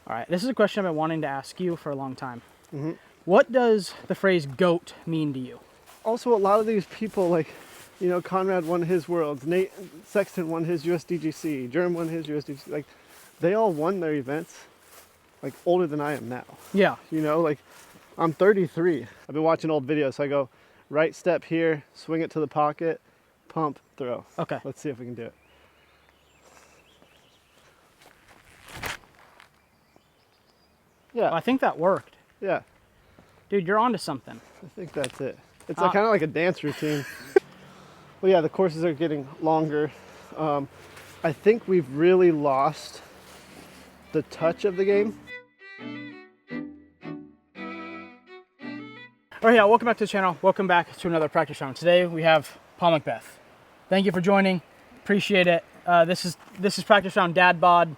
All right, this is a question I've been wanting to ask you for a long time. Mm-hmm. What does the phrase GOAT mean to you? Also, a lot of these people, like, you know, Conrad won his Worlds, Nate Sexton won his USDGC, Jerm won his USDGC. Like, they all won their events, like, older than I am now. Yeah. You know, like, I'm 33. I've been watching old videos, so I go right step here, swing it to the pocket, pump, throw. Okay. Let's see if we can do it. Yeah. Well, I think that worked. Yeah. Dude, you're onto something. I think that's it. It's kind of like a dance routine. Well, yeah, the courses are getting longer. I think we've really lost the touch of the game. All right, yeah, welcome back to the channel. Welcome back to another practice round. Today we have Paul Mcbeth. Thank you for joining. Appreciate it. This is practice round dad bod.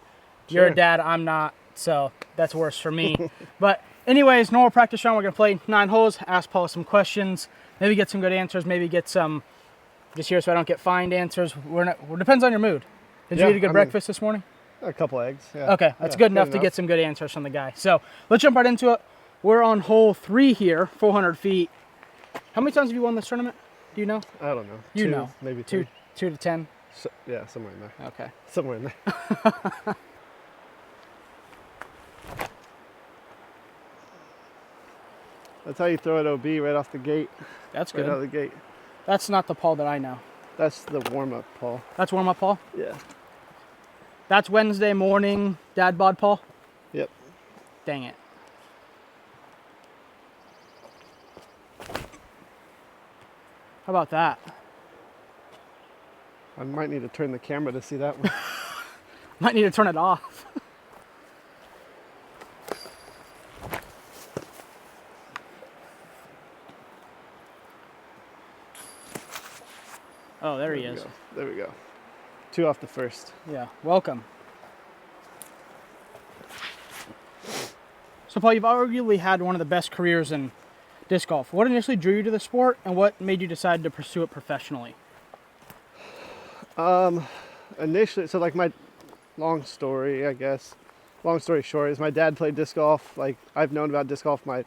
You're Sure. a dad, I'm not, so that's worse for me. But anyways, normal practice round. We're gonna play 9 holes. Ask Paul some questions. Maybe get some good answers. Maybe get some just here so I don't get fined answers. Depends on your mood. Did you eat a good breakfast this morning? A couple eggs. Yeah. Okay, that's good enough to get some good answers from the guy. So let's jump right into it. We're on hole 3 here, 400 feet. How many times have you won this tournament? Do you know? I don't know. You Two, know. maybe 2 three. 2 to 10. So, yeah, somewhere in there. Okay. Somewhere in there. That's how you throw it OB right off the gate. That's Right out of good. the gate. That's not the Paul that I know. That's the warm-up, Paul. That's warm up Paul. Yeah. That's Wednesday morning dad bod Paul. Yep. Dang it. How about that? I might need to turn the camera to see that one. Might need to turn it off. Oh, there he is. There we go. 2 off the first. Yeah, welcome. So Paul, you've arguably had one of the best careers in disc golf. What initially drew you to the sport and what made you decide to pursue it professionally? Initially, so like my long story, I guess. Long story short is my dad played disc golf. Like I've known about disc golf a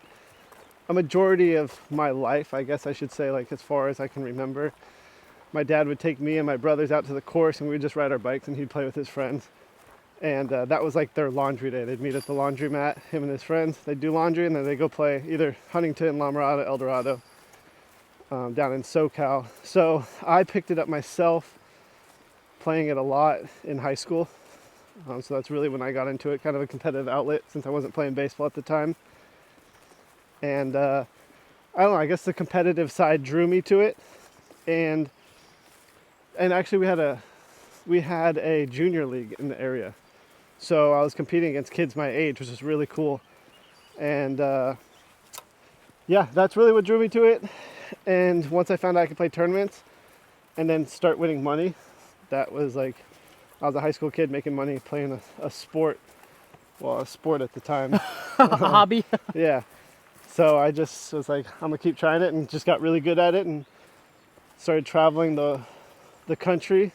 majority of my life, I guess I should say, like as far as I can remember. My dad would take me and my brothers out to the course and we would just ride our bikes and he'd play with his friends. And that was like their laundry day. They'd meet at the laundromat, him and his friends. They'd do laundry and then they'd go play either Huntington, La Mirada, El Dorado, down in SoCal. So I picked it up myself, playing it a lot in high school. So that's really when I got into it, kind of a competitive outlet since I wasn't playing baseball at the time. And I don't know, I guess the competitive side drew me to it. And actually we had a junior league in the area. So I was competing against kids my age, which is really cool. And yeah, that's really what drew me to it. And once I found out I could play tournaments and then start winning money, that was like, I was a high school kid making money playing a sport. Well, a sport at the time. A hobby? Yeah. So I just was like, I'm gonna keep trying it, and just got really good at it and started traveling the country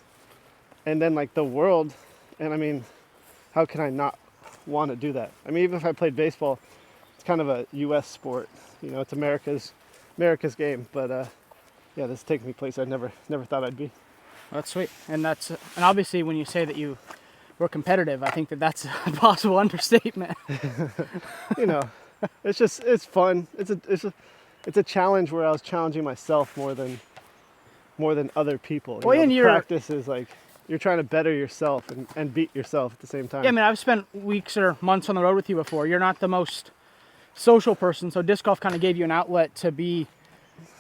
and then like the world. And I mean, how can I not want to do that? I mean, even if I played baseball, it's kind of a US sport, you know, it's America's game. But yeah, this is taking me places I never thought I'd be. That's sweet. And obviously when you say that you were competitive, I think that's a possible understatement. You know, it's fun. It's a challenge where I was challenging myself more than other people. Well, and the practice is like you're trying to better yourself and beat yourself at the same time. Yeah, I mean, I've spent weeks or months on the road with you before. You're not the most social person, so disc golf kind of gave you an outlet to be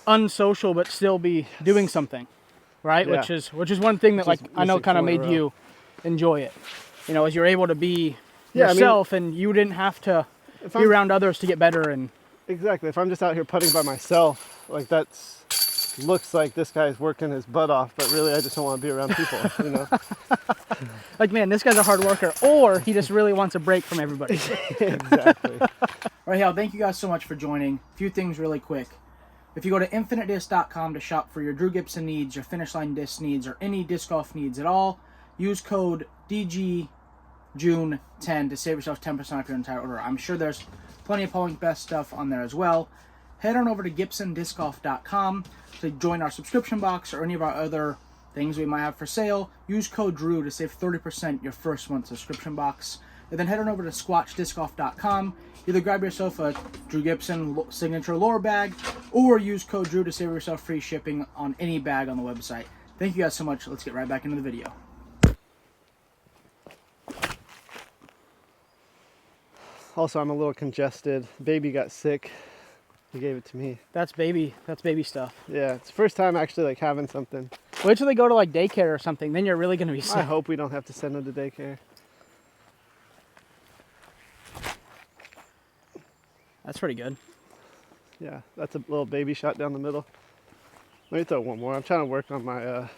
unsocial but still be doing something, right? Yeah. Which is one thing that like I know kind of made you enjoy it. You know, as you're able to be yourself, and you didn't have to be around others to get better. And exactly, if I'm just out here putting by myself, like looks like this guy's working his butt off, but really I just don't want to be around people, you know. Like, man, this guy's a hard worker, or he just really wants a break from everybody. Exactly. All right, Hal, thank you guys so much for joining. A few things really quick. If you go to infinitedisc.com to shop for your Drew Gibson needs, your finish line disc needs, or any disc golf needs at all, use code DG June 10 to save yourself 10% off your entire order. I'm sure there's plenty of Paul Mcbeth stuff on there as well. Head on over to GibsonDiscGolf.com to join our subscription box or any of our other things we might have for sale. Use code DREW to save 30% your first month subscription box. And then head on over to SquatchDiscGolf.com. Either grab yourself a Drew Gibson signature lure bag or use code DREW to save yourself free shipping on any bag on the website. Thank you guys so much. Let's get right back into the video. Also, I'm a little congested. Baby got sick. He gave it to me. That's baby stuff. Yeah, it's the first time actually like having something. Wait till they go to like daycare or something, then you're really gonna be sick. I hope we don't have to send him to daycare. That's pretty good. Yeah, that's a little baby shot down the middle. Let me throw one more. I'm trying to work on my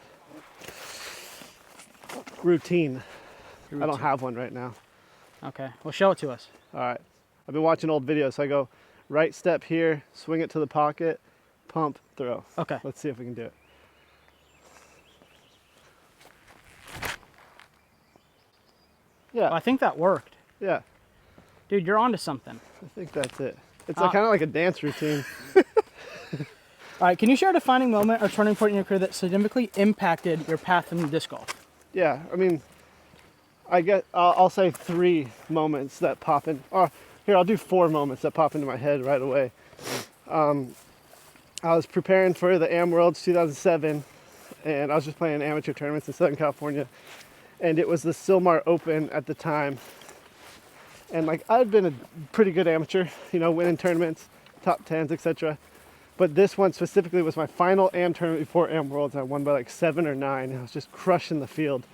routine. I don't have one right now. Okay, well show it to us. All right. I've been watching old videos, so I go right step here, swing it to the pocket, pump, throw. Okay. Let's see if we can do it. Yeah. Well, I think that worked. Yeah. Dude, you're onto something. I think that's it. It's kind of like a dance routine. All right, can you share a defining moment or turning point in your career that significantly impacted your path in disc golf? Yeah, I mean, I'll say 3 moments that pop in. Or here, I'll do 4 moments that pop into my head right away. I was preparing for the Am Worlds 2007, and I was just playing amateur tournaments in Southern California, and it was the Silmar Open at the time. And like I'd been a pretty good amateur, you know, winning tournaments, top 10s, etc. But this one specifically was my final Am tournament before Am Worlds. I won by like 7 or 9. And I was just crushing the field.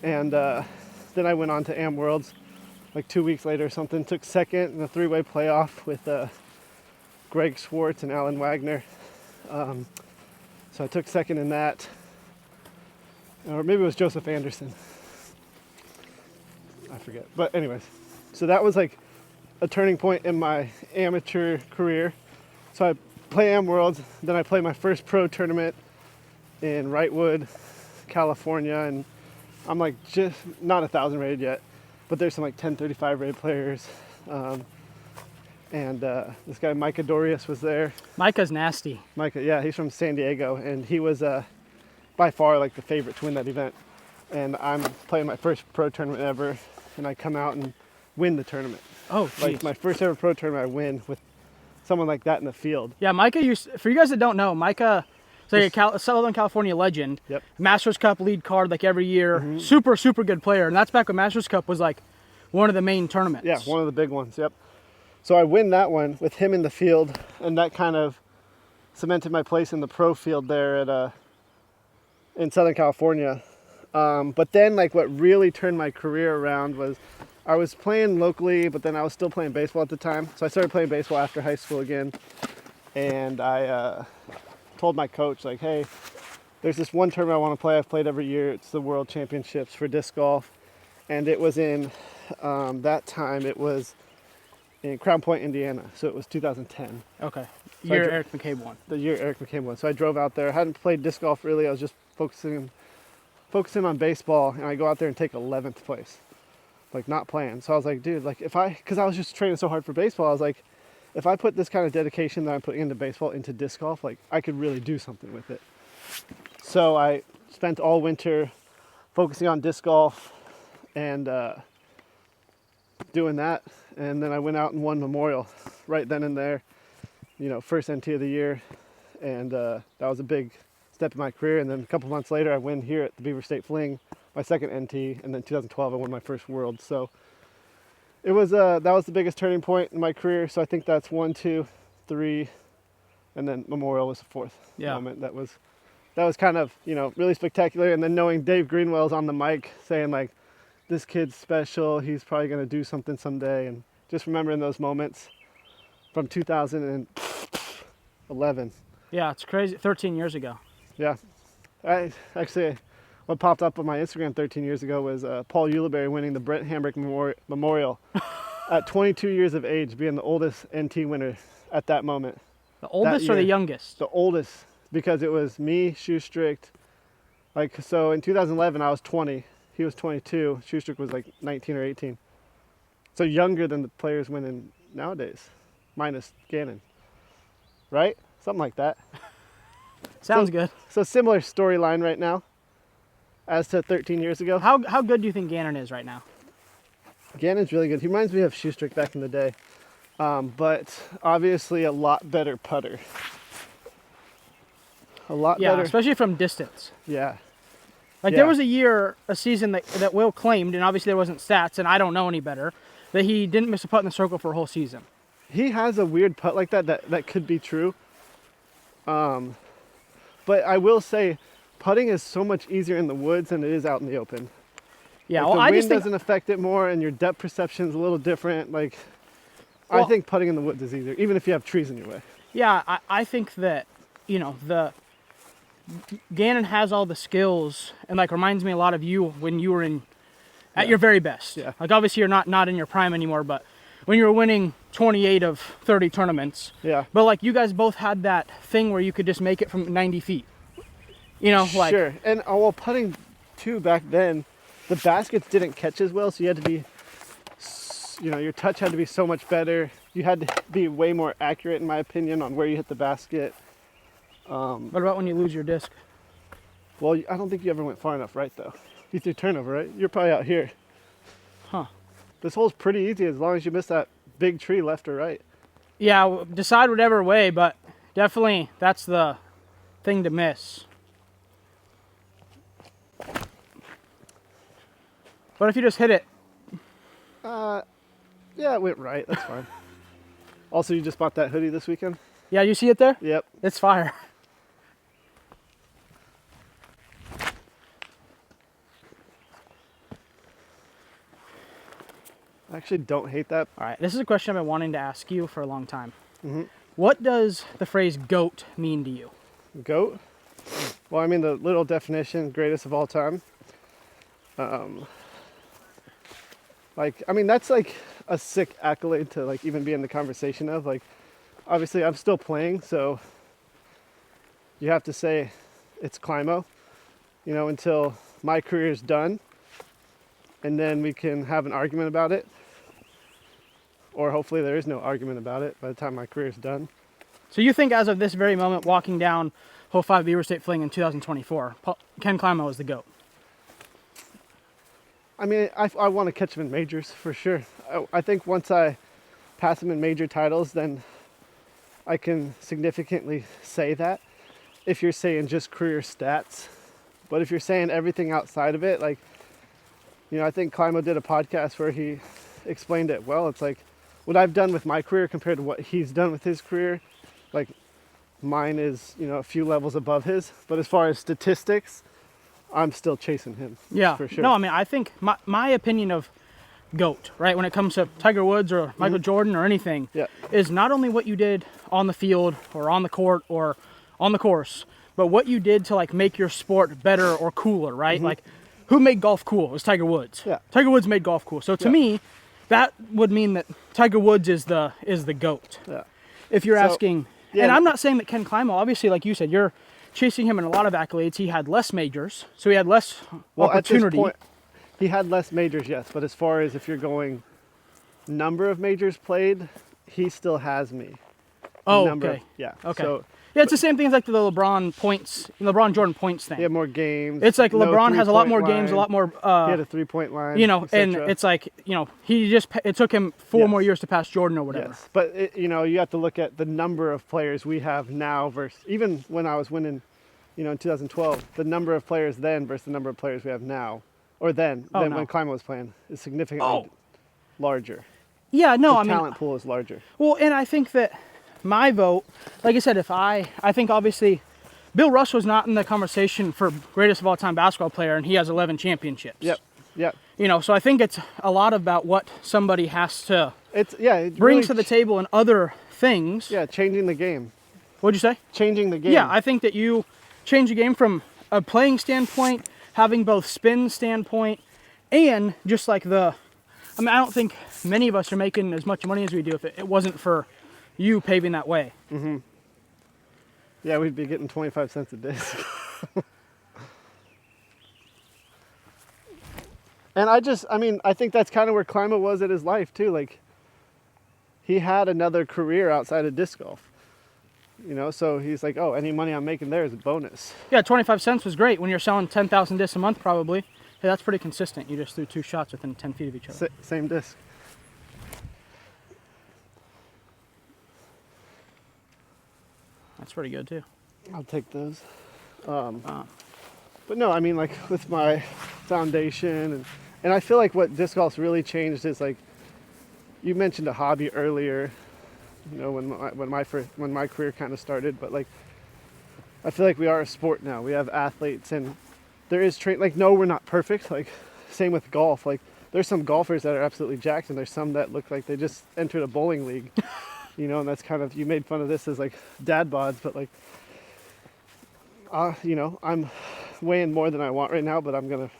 And then I went on to Am Worlds like 2 weeks later or something. Took second in the 3-way playoff with Greg Schwartz and Alan Wagner. So I took second in that. Or maybe it was Joseph Anderson. I forget. But anyways. So that was like a turning point in my amateur career. So I play Am Worlds, then I play my first pro tournament in Wrightwood, California, and I'm like just not 1,000 rated yet, but there's some like 1035 rated players. And this guy Micah Dorius was there. Micah's nasty. Micah, yeah, he's from San Diego, and he was by far like the favorite to win that event. And I'm playing my first pro tournament ever, and I come out and win the tournament. Oh, geez. Like my first ever pro tournament I win with someone like that in the field. Yeah, Micah for you guys that don't know, Micah is like a Southern California legend. Yep. Masters Cup lead card like every year. Mm-hmm. Super good player. And that's back when Masters Cup was like one of the main tournaments. Yeah, one of the big ones, yep. So I win that one with him in the field, and that kind of cemented my place in the pro field there at in Southern California. But then like what really turned my career around was I was playing locally, but then I was still playing baseball at the time. So I started playing baseball after high school again. And I told my coach, like, hey, there's this one tournament I want to play. I've played every year. It's the World Championships for disc golf. And it was in, that time, it was in Crown Point, Indiana. So it was 2010. Okay. So Eric McCabe won. The year Eric McCabe won. So I drove out there. I hadn't played disc golf really. I was just focusing on baseball. And I go out there and take 11th place. Like not playing. So I was like, dude, like because I was just training so hard for baseball, I was like, if I put this kind of dedication that I'm putting into baseball into disc golf, like I could really do something with it. So I spent all winter focusing on disc golf and doing that. And then I went out and won Memorial right then and there, you know, first NT of the year. And that was a big step in my career. And then a couple months later, I win here at the Beaver State Fling, my second NT, and then 2012 I won my first World. So it was that was the biggest turning point in my career. So I think that's 1, 2, 3, and then Memorial was the 4th moment. That was kind of, you know, really spectacular. And then knowing Dave Greenwell's on the mic saying like, this kid's special, he's probably going to do something someday, and just remembering those moments from 2011. Yeah, it's crazy. 13 years ago. Yeah, what popped up on my Instagram 13 years ago was Paul Ulibarri winning the Brent Hambrick Memorial at 22 years of age, being the oldest NT winner at that moment. The oldest or the youngest? The oldest, because it was me, Shoe Strict. Like, so in 2011, I was 20, He was 22. Schustrick was like 19 or 18. So younger than the players winning nowadays, minus Gannon. Right? Something like that. Sounds good. So similar storyline right now as to 13 years ago. How good do you think Gannon is right now? Gannon's really good. He reminds me of Schustrick back in the day. But obviously a lot better putter. A lot Yeah, better. especially from distance. Yeah. Like there was a season that Will claimed, and obviously there wasn't stats, and I don't know any better, that he didn't miss a putt in the circle for a whole season. He has a weird putt like that could be true. But I will say, putting is so much easier in the woods than it is out in the open. Yeah, Like well, the I wind just think doesn't affect it more, and your depth perception is a little different. Like, I think putting in the woods is easier, even if you have trees in your way. Yeah, I think that, you know, Gannon has all the skills, and like reminds me a lot of you when you were at your very best. Yeah. Like obviously you're not in your prime anymore, but when you were winning 28 of 30 tournaments. Yeah. But like you guys both had that thing where you could just make it from 90 feet. You know, like Sure. And well, putting too back then, the baskets didn't catch as well, so you had to be, you know, your touch had to be so much better. You had to be way more accurate, in my opinion, on where you hit the basket. What about when you lose your disc? Well, I don't think you ever went far enough right, though. You threw turnover, right? You're probably out here. Huh. This hole's pretty easy as long as you miss that big tree left or right. Yeah, decide whatever way, but definitely that's the thing to miss. What if you just hit it? Yeah, it went right. That's fine. Also, you just bought that hoodie this weekend? Yeah, you see it there? Yep. It's fire. I actually don't hate that. All right, this is a question I've been wanting to ask you for a long time. Mm-hmm. What does the phrase GOAT mean to you? Goat? Well, I mean, the little definition, greatest of all time. Like, I mean, that's like a sick accolade to like even be in the conversation of. Like, obviously I'm still playing, so you have to say it's Climo, you know, until my career is done, and then we can have an argument about it. Or hopefully there is no argument about it by the time my career is done. So you think as of this very moment, walking down hole 5 Beaver State Fling in 2024, Ken Climo is the GOAT? I mean, I want to catch him in majors for sure. I think once I pass him in major titles, then I can significantly say that. If you're saying just career stats, but if you're saying everything outside of it, like, you know, I think Climo did a podcast where he explained it well. It's like what I've done with my career compared to what he's done with his career. Like, mine is, you know, a few levels above his, but as far as statistics, I'm still chasing him. Yeah, for sure. No, I mean, I think my opinion of GOAT, right, when it comes to Tiger Woods or Michael Jordan or anything, is not only what you did on the field or on the court or on the course, but what you did to like make your sport better or cooler, right? Like, who made golf cool? It was Tiger Woods. Yeah. Tiger Woods made golf cool. So to me, that would mean that Tiger Woods is the GOAT. Yeah. If you're asking, yeah. And I'm not saying that Ken Climo, obviously, like you said, you're chasing him in a lot of accolades. He had less majors, so he had less opportunity. At this point, he had less majors, yes, but as far as if you're going number of majors played, he still has me. Oh, number okay. Yeah. Okay. So, yeah, it's the same thing as like the LeBron Jordan points thing. he had more games. It's like no LeBron has a lot more three-point games, a line. lot more. He had a 3-point line. You know, and etc. it's like, you know, it took him 4 more years to pass Jordan or whatever. Yes, but you know, you have to look at the number of players we have now versus even when I was winning, you know, in 2012, the number of players then versus the number of players we have now, or then no. when Climo was playing, is significantly larger. Yeah, no, The talent pool is larger. Well, and I think that my vote, like I said, I think obviously Bill Rush was not in the conversation for greatest of all time basketball player, and he has 11 championships. Yep. You know, so I think it's a lot about what somebody has to It bring really to the table and other things. Yeah, changing the game. What'd you say? Changing the game. Yeah, I think that you change the game from a playing standpoint, having both spin standpoint, and just like I don't think many of us are making as much money as we do if it wasn't for you paving that way. Mm-hmm. Yeah, we'd be getting 25 cents a disc. And I think that's kind of where Klima was at his life too. Like, he had another career outside of disc golf, you know, so he's like, oh, any money I'm making there is a bonus. Yeah, 25 cents was great when you're selling 10,000 discs a month, probably. Hey, that's pretty consistent. You just threw 2 shots within 10 feet of each other. Same disc. That's pretty good too. I'll take those. But no, I mean, like, with my foundation and I feel like what disc golf's really changed is, like, you mentioned a hobby earlier, you know, when my career kind of started, but like, I feel like we are a sport now. We have athletes, and there is like, no, we're not perfect. Like, same with golf. Like, there's some golfers that are absolutely jacked, and there's some that look like they just entered a bowling league, you know, and that's kind of, you made fun of this as like dad bods, but like, you know, I'm weighing more than I want right now, but I'm gonna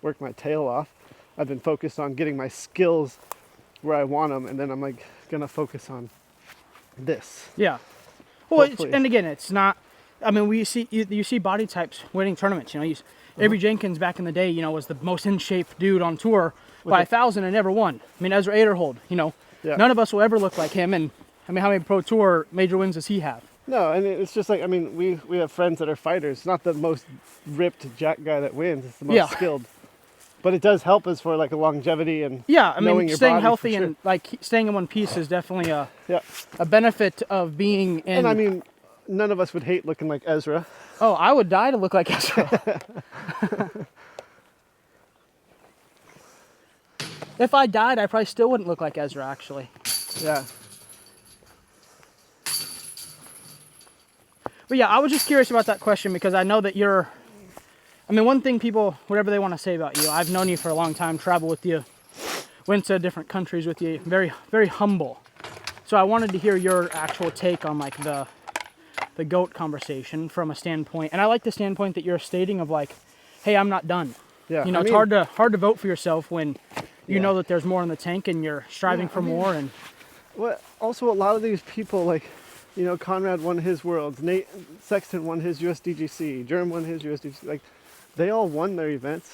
work my tail off. I've been focused on getting my skills where I want them, and then I'm like gonna focus on this. Yeah. Well, and again, it's not. I mean, you see body types winning tournaments. You know, Avery Jenkins back in the day, you know, was the most in shape dude on tour by 1,000 and never won. I mean, Ezra Aderhold, you know, none of us will ever look like him. And I mean, how many pro tour major wins does he have? No, and it's just like, I mean, we have friends that are fighters. It's not the most ripped jack guy that wins. It's the most skilled. But it does help us for like a longevity and I mean, staying healthy and like staying in one piece is definitely a benefit of being in. And I mean, none of us would hate looking like Ezra. Oh, I would die to look like Ezra. If I died, I probably still wouldn't look like Ezra, actually. Yeah. But yeah, I was just curious about that question because I know that you're. I mean, one thing people, whatever they want to say about you, I've known you for a long time, traveled with you, went to different countries with you, very, very humble. So I wanted to hear your actual take on like the GOAT conversation from a standpoint. And I like the standpoint that you're stating of like, hey, I'm not done. Yeah. You know, it's hard to vote for yourself when you know that there's more in the tank and you're striving for more. And well, also a lot of these people, like, you know, Conrad won his Worlds, Nate Sexton won his USDGC, Jerem won his USDGC, like, they all won their events,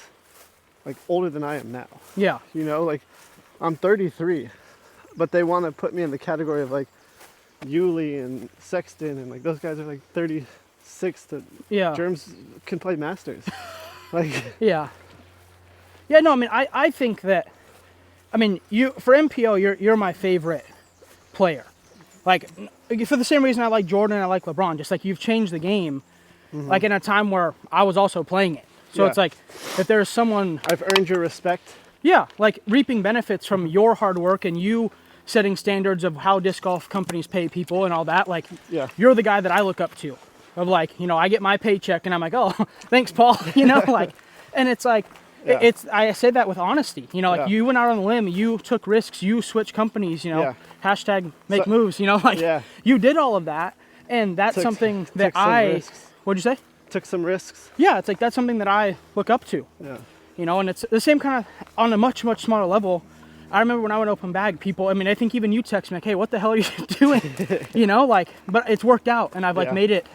like, older than I am now. Yeah. You know, like, I'm 33, but they want to put me in the category of, like, Yuli and Sexton, and, like, those guys are, like, 36 to... Yeah. Germs can play Masters. Like... Yeah. Yeah, no, I mean, I think that... I mean, for MPO, you're my favorite player. Like, for the same reason I like Jordan and I like LeBron, just like you've changed the game, like in a time where I was also playing it. So it's like, if there's someone... I've earned your respect. Yeah, like reaping benefits from your hard work and you setting standards of how disc golf companies pay people and all that. Like, you're the guy that I look up to. Of like, you know, I get my paycheck and I'm like, oh, thanks, Paul. You know, like, and it's like, I say that with honesty. You know, like you went out on a limb, you took risks, you switched companies, you know, hashtag make moves, you know, like you did all of that. And that's something that what'd you say? Took some risks. Yeah, it's like that's something that I look up to. Yeah. You know, and it's the same kind of on a much, much smaller level. I remember when I went open bag, people, I mean, I think even you text me like, hey, what the hell are you doing? You know, like, but it's worked out and I've like made it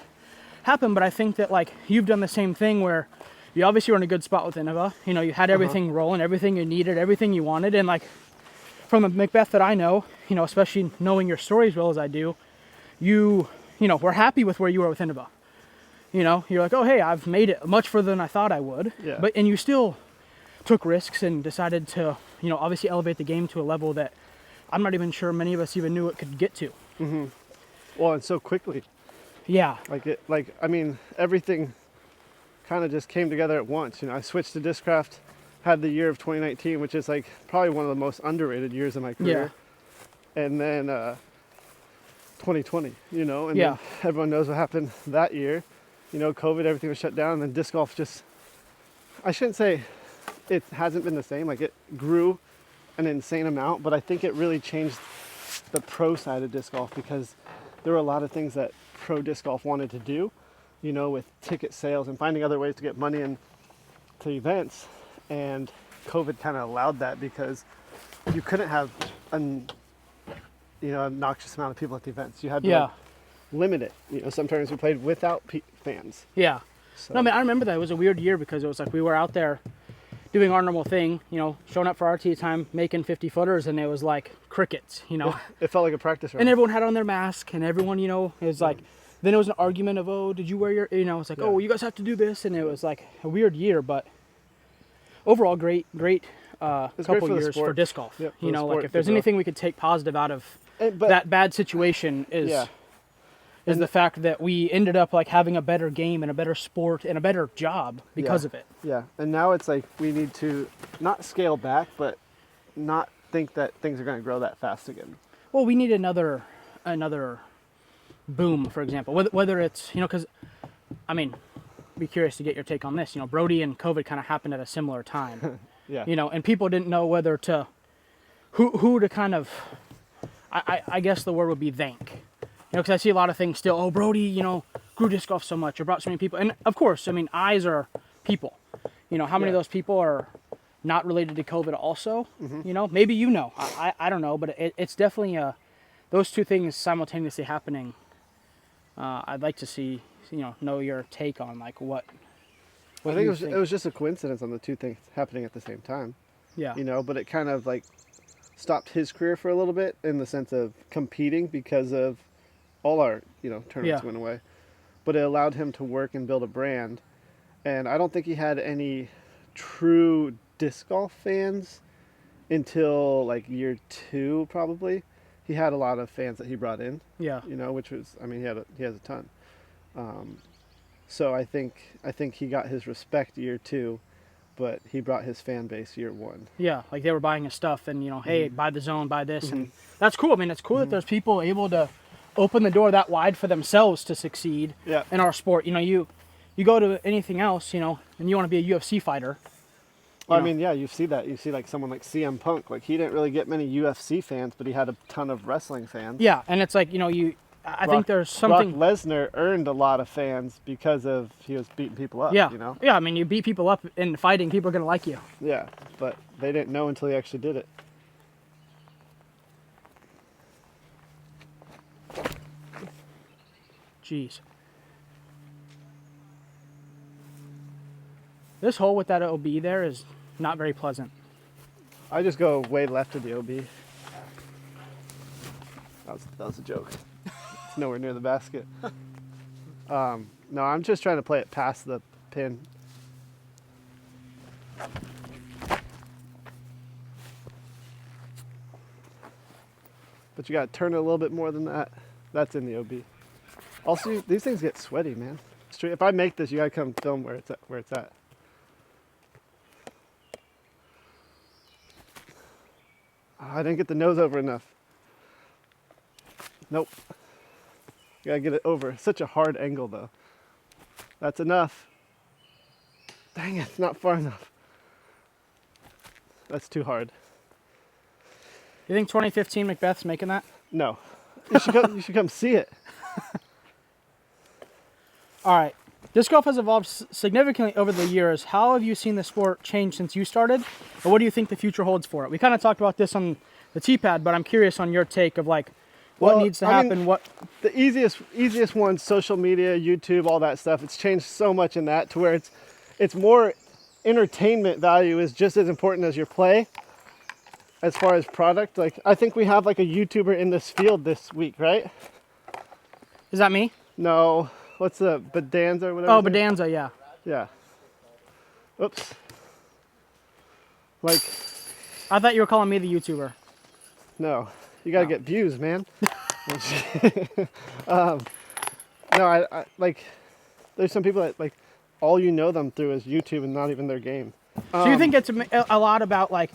happen. But I think that like you've done the same thing where you obviously were in a good spot with Innova. You know, you had everything rolling, everything you needed, everything you wanted. And like from the Mcbeth that I know, you know, especially knowing your story as well as I do, you know, we're happy with where you were with Innova. You know, you're like, oh, hey, I've made it much further than I thought I would. Yeah. And you still took risks and decided to, you know, obviously elevate the game to a level that I'm not even sure many of us even knew it could get to. Mm-hmm. Well, and so quickly. Yeah. I mean, everything kind of just came together at once. You know, I switched to Discraft, had the year of 2019, which is like probably one of the most underrated years of my career. Yeah. And then 2020, you know, and then everyone knows what happened that year. You know, COVID, everything was shut down, and then disc golf just, I shouldn't say it hasn't been the same. Like, it grew an insane amount, but I think it really changed the pro side of disc golf because there were a lot of things that pro disc golf wanted to do, you know, with ticket sales and finding other ways to get money into events. And COVID kind of allowed that because you couldn't have an obnoxious amount of people at the events. You had to limit it. You know, sometimes we played without fans. Yeah. So. No, I mean, I remember that. It was a weird year because it was like we were out there doing our normal thing, you know, showing up for our tee time, making 50 footers, and it was like crickets, you know. It felt like a practice round. And everyone had on their mask, and everyone, you know, it was like, then it was an argument of, oh, did you wear your, you know, it's like, oh, you guys have to do this, and it was like a weird year, but overall, great couple for years for disc golf. Yep, you know, like if there's anything we could take positive out of that bad situation is the fact that we ended up like having a better game and a better sport and a better job because of it. Yeah, and now it's like we need to not scale back, but not think that things are going to grow that fast again. Well, we need another boom, for example, whether it's, you know, because, I mean, be curious to get your take on this. You know, Brody and COVID kind of happened at a similar time. Yeah. You know, and people didn't know whether to, who to kind of, I guess the word would be thank. You know, because I see a lot of things still, oh, Brody, you know, grew disc golf so much or brought so many people. And of course, I mean, eyes are people. You know, how many of those people are not related to COVID also? You know, maybe you know. I don't know, but it's definitely those two things simultaneously happening. I'd like to see, you know your take on like what I think it was just a coincidence on the two things happening at the same time. Yeah. You know, but it kind of like stopped his career for a little bit in the sense of competing because of all our, you know, tournaments went away. But it allowed him to work and build a brand. And I don't think he had any true disc golf fans until like year 2 probably. He had a lot of fans that he brought in. Yeah. You know, which was, I mean, he has a ton. So I think he got his respect year 2, but he brought his fan base year 1. Yeah, like they were buying his stuff and, you know, hey, buy the zone, buy this. And that's cool. I mean, it's cool that there's people able to open the door that wide for themselves to succeed in our sport. You know, you go to anything else, you know, and you want to be a UFC fighter. Well, I mean, yeah, you see that. You see like someone like CM Punk. Like he didn't really get many UFC fans, but he had a ton of wrestling fans. Yeah, and it's like, you know, I think there's something. Brock Lesnar earned a lot of fans because of he was beating people up. Yeah, you know. Yeah, I mean, you beat people up in fighting, people are gonna like you. Yeah, but they didn't know until he actually did it. Jeez. This hole with that OB there is not very pleasant. I just go way left of the OB. That was a joke. It's nowhere near the basket. No, I'm just trying to play it past the pin. But you got to turn it a little bit more than that. That's in the OB. Also, these things get sweaty, man. If I make this, you got to come film where it's at. Oh, I didn't get the nose over enough. Nope. You gotta get it over. Such a hard angle though. That's enough. Dang it, it's not far enough. That's too hard. You think 2015 Mcbeth's making that? No. You should come see it. All right. Disc golf has evolved significantly over the years. How have you seen the sport change since you started? And what do you think the future holds for it? We kind of talked about this on the T-pad, but I'm curious on your take of like what needs to happen. The easiest one, social media, YouTube, all that stuff. It's changed so much in that to where it's more entertainment value is just as important as your play as far as product. Like I think we have like a YouTuber in this field this week, right? Is that me? No. What's the Bedanza or whatever? Oh, Bedanza, yeah. Yeah. Oops. Like. I thought you were calling me the YouTuber. No, you gotta get views, man. No, I like. There's some people that like, all you know them through is YouTube and not even their game. So you think it's a lot about like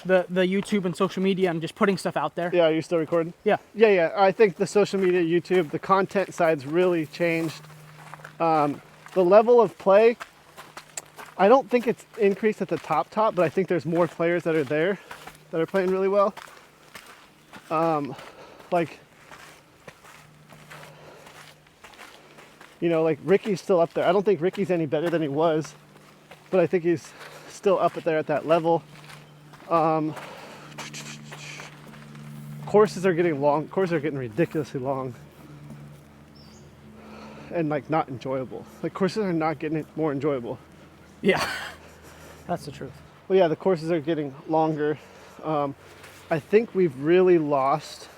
the YouTube and social media and just putting stuff out there? Yeah, are you still recording? Yeah. Yeah. I think the social media, YouTube, the content side's really changed. The level of play, I don't think it's increased at the top, but I think there's more players that are there that are playing really well. Like, you know, like Ricky's still up there. I don't think Ricky's any better than he was, but I think he's still up there at that level. Courses are getting long. Courses are getting ridiculously long and like not enjoyable. Like courses are not getting more enjoyable. Yeah, that's the truth. Well, yeah, the courses are getting longer. I think we've really lost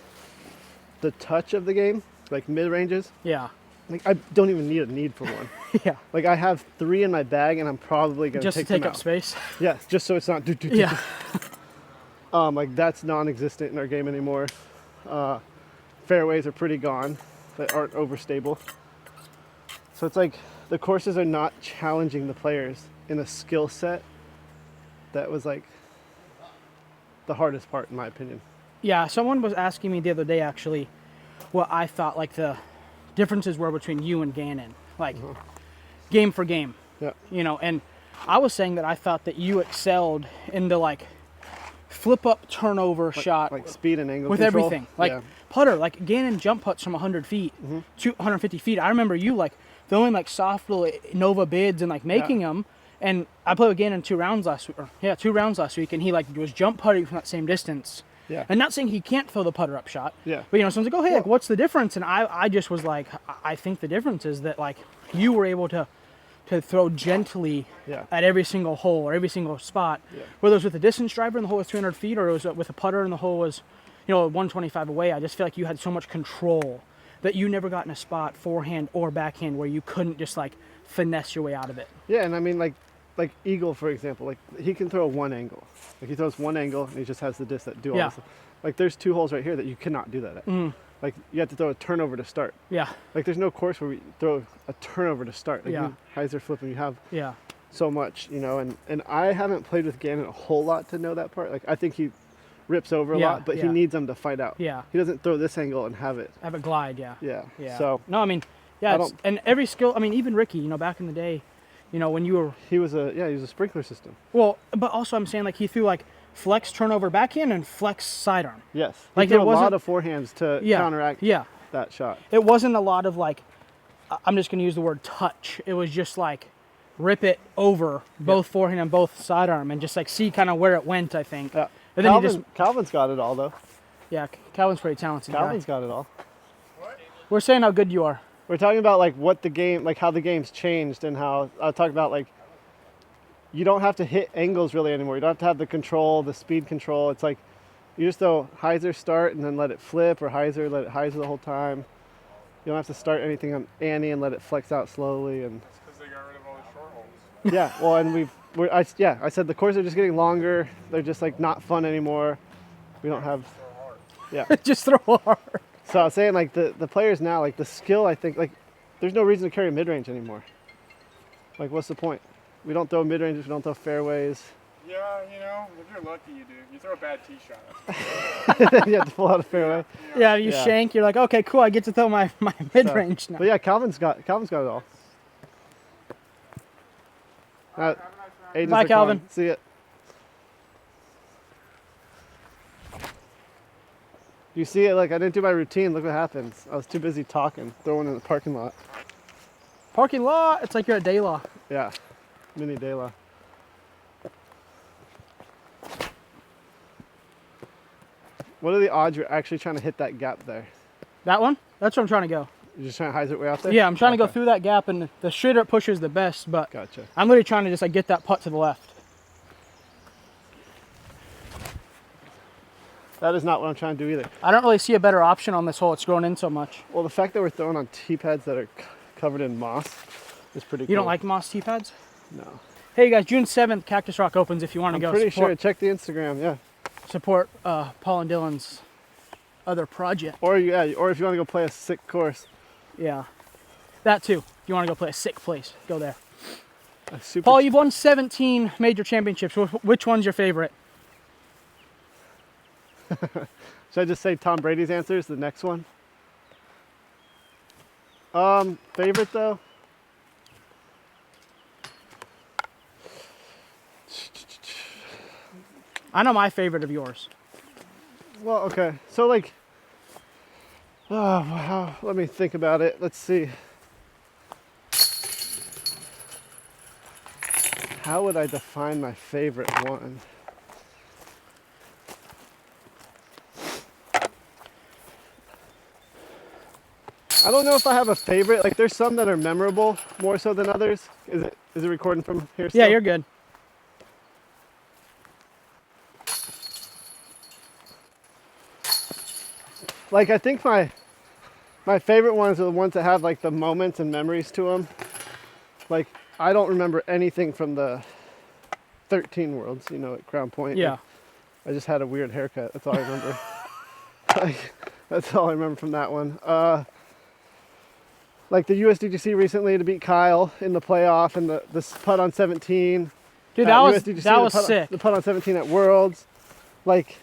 the touch of the game, like mid-ranges. Yeah. Like, I don't even need for one. Yeah. Like, I have 3 in my bag, and I'm probably going to Just to take take them up out. space. Yeah, just so it's not Yeah. like, that's non-existent in our game anymore. Fairways are pretty gone, that aren't overstable. So it's like the courses are not challenging the players in a skill set that was like the hardest part, in my opinion. Yeah, someone was asking me the other day actually what I thought like the differences were between you and Gannon, like game for game. Yeah. You know, and I was saying that I thought that you excelled in the like flip up turnover shot Like speed and angle with control. everything. Like Yeah. putter, like Gannon jump putts from 100 feet, 250 feet. I remember you like throwing like soft little Nova bids and like making them. And I played with Gannon 2 rounds last week. 2 rounds last week, and he like was jump putting from that same distance. Yeah. And not saying he can't throw the putter up shot. Yeah. But you know, someone's like, oh hey, like what's the difference? And I just was like, I think the difference is that like you were able to throw gently Yeah. at every single hole or every single spot. Yeah. Whether it was with a distance driver and the hole was 300 feet, or it was with a putter and the hole was, you know, 125 away. I just feel like you had so much control that you never got in a spot, forehand or backhand, where you couldn't just like finesse your way out of it. Yeah, and I mean like Eagle, for example, like he can throw one angle. Like he throws one angle and he just has the disc that do all Yeah. this. Like there's 2 holes right here that you cannot do that at. Like you have to throw a turnover to start. Yeah. Like there's no course where we throw a turnover to start. Like Yeah. you hyzer flipping, you have Yeah. so much, you know, and I haven't played with Gannon a whole lot to know that part. Like I think he rips over a Yeah, lot, but yeah. he needs them to fight out. Yeah. He doesn't throw this angle and have it. Have a glide, yeah. Yeah. Yeah. So no, I mean, yeah, I it's, don't- and every skill. I mean, even Ricky, you know, back in the day, you know, when you were he was a sprinkler system. well, but also I'm saying like he threw like flex turnover backhand and flex sidearm. Yes. He Like, threw it a lot wasn't- of forehands to Yeah. counteract Yeah. that shot. It wasn't a lot of like, I'm just going to use the word touch. It was just like rip it over both forehand and both sidearm and just like see kind of where it went, I think. Yeah. And then Calvin's got it all though. yeah, Calvin's pretty talented. Calvin's Guy. got it all. We're saying how good you are. We're talking about like what the game, like how the game's changed and how I talk about like you don't have to hit angles really anymore. You don't have to have the control, the speed control. It's like you just throw hyzer start and then let it flip, or hyzer, let it hyzer the whole time. You don't have to start anything on Annie and let it flex out slowly. And Because they got rid of all the short holes. yeah, well, and I said the courses are just getting longer. They're just like not fun anymore. We don't have, yeah. Just throw hard. So I was saying like the players now, like the skill, I think like there's no reason to carry mid-range anymore. Like what's the point? We don't throw mid-ranges, we don't throw fairways. Yeah, you know, if you're lucky, you do. You throw a bad tee shot. You have to pull out a fairway. Yeah, you Yeah. shank. You're like, okay, cool. I get to throw my mid-range now. But yeah, Calvin's got it all. Agents Bye, are calling. Calvin. See ya. You see it? Like I didn't do my routine. Look what happens. I was too busy talking, throwing in the parking lot. Parking lot. It's like you're at Daylaw. Yeah, mini Dela. What are the odds you're actually trying to hit that gap there? That one? That's where I'm trying to go. You're just trying to hyzer it way out there? Yeah, I'm trying to go Okay. through that gap, and the straighter it pushes, the best. But Gotcha. I'm literally trying to just like get that putt to the left. That is not what I'm trying to do either. I don't really see a better option on this hole. It's grown in so much. Well, the fact that we're throwing on tee pads that are covered in moss is pretty cool. You don't like moss tee pads? No. Hey guys, June 7th, Cactus Rock opens. If you want to I'm go pretty sure. support, Check the Instagram, yeah. support Paul and Dylan's other project. Or or if you want to go play a sick course. Yeah, that too. If you want to go play a sick place, go there. A super Paul, you've won 17 major championships. Which one's your favorite? Should I just say Tom Brady's answer is the next one? Favorite though? I know my favorite of yours. Well, okay. So like, oh wow. Let me think about it. Let's see. How would I define my favorite one? I don't know if I have a favorite. Like, there's some that are memorable more so than others. Is it recording from here? Yeah, still? you're good. Like I think my favorite ones are the ones that have like the moments and memories to them. Like I don't remember anything from the 13 Worlds, you know, at Crown Point. Yeah. I just had a weird haircut. That's all I remember. Like, that's all I remember from that one. Like the USDGC recently to beat Kyle in the playoff and the putt on 17. Dude, that was USDGC, sick. The putt on 17 at Worlds. Like,